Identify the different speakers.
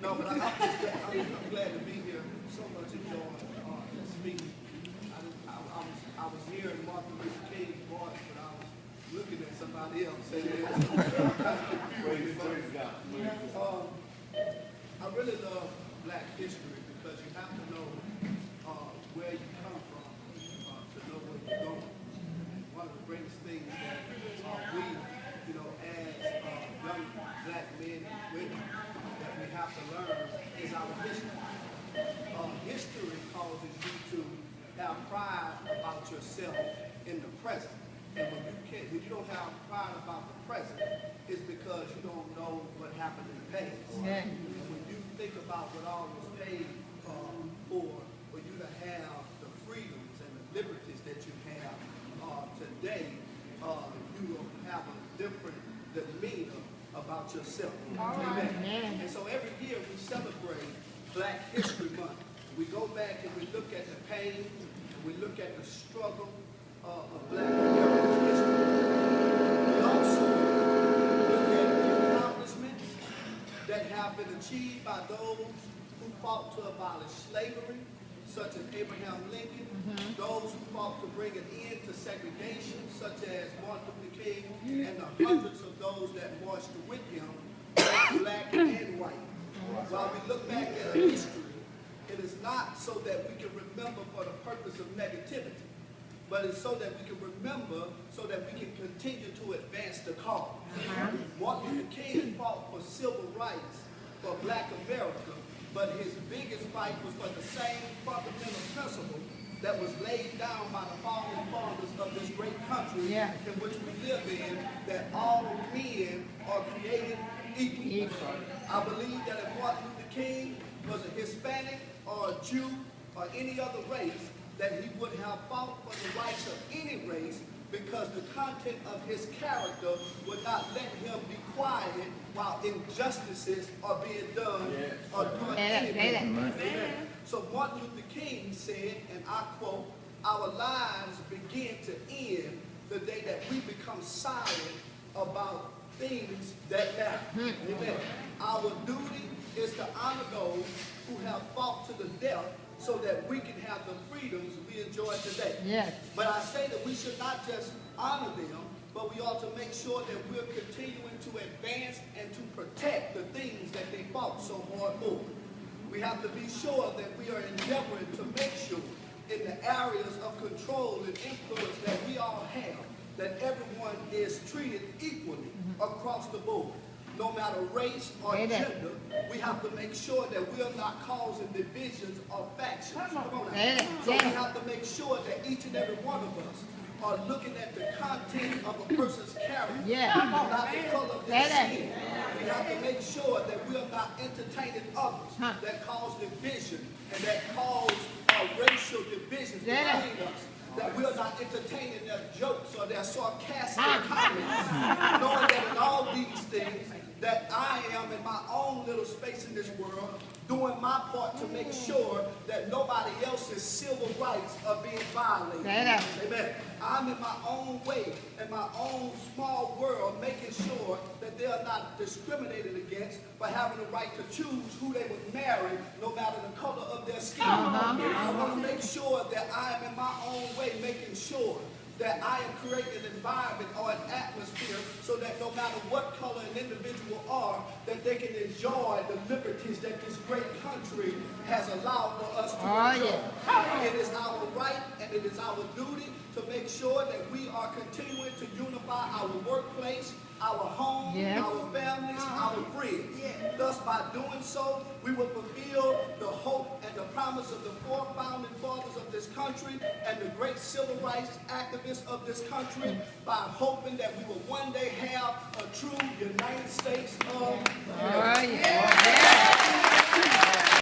Speaker 1: No, but I'm glad to be here. So much enjoy this meeting. I was hearing Martin Luther King's voice, but I was looking at somebody else. I really love Black history because you have to know where you come from to know where you're going. One of the greatest things that we, as young Black men and women, that we have to learn is our history. History causes you to have pride about yourself in the present. And when you don't have pride about the present, it's because you don't know what happened in the past. Yeah. And when you think about what all was paid for you to have the freedoms and the liberties that you have today, you will have a different demeanor about yourself. Amen. And so every year we celebrate Black History Month. We go back and we look at the pain, and we look at the struggle of Black American history. We also look at the accomplishments that have been achieved by those who fought to abolish slavery, such as Abraham Lincoln, those who fought to bring an end to segregation, such as Martin Luther King, and the hundreds of those that marched with him, Black and white. While we look back at history, it is not so that we can remember for the purpose of negativity, but it's so that we can remember so that we can continue to advance the cause. Martin Luther King fought for civil rights for Black America, but his biggest fight was for the same fundamental principle that was laid down by the founding fathers of this great country in which we live in, that all men are created equal. I believe that if Martin Luther King was a Hispanic or a Jew or any other race, that he would have fought for the rights of any race, because the content of his character would not let him be quiet while injustices are being done or doing anything. So Martin Luther King said, and I quote, "Our lives begin to end the day that we become silent about things that matter." Amen. Our duty is to honor those who have fought to the death so that we can have the freedoms we enjoy today. Yes. But I say that we should not just honor them, but we ought to make sure that we're continuing to advance and to protect the things that they fought so hard for. We have to be sure that we are endeavoring to make sure in the areas of control and influence that we all have, that everyone is treated equally across the board. No matter race or gender, we have to make sure that we are not causing divisions or factions. So we have to make sure that each and every one of us are looking at the content of a person's character, not the color of their skin. We have to make sure that we are not entertaining others that cause division and that cause racial divisions between us. That we are not entertaining their jokes or their sarcastic comments, knowing that in all these things, that I am in my own little space in this world, doing my part to make sure that nobody else's civil rights are being violated. Amen. I'm in my own way, in my own small world, making sure that they are not discriminated against by having the right to choose who they would marry, no matter the color of their skin. I want to make sure that I am in my own way, making sure that I am creating an environment or an atmosphere so that no matter what color an individual are, that they can enjoy the liberties that this great country has allowed for us to enjoy. It is our right and it is our duty to make sure that we are continuing to unify our workplace, our home, our families, our friends. Thus, by doing so, we will fulfill the hope and the promise of the four founding fathers of this country and the great civil rights activists of this country, by hoping that we will one day have a true United States of America.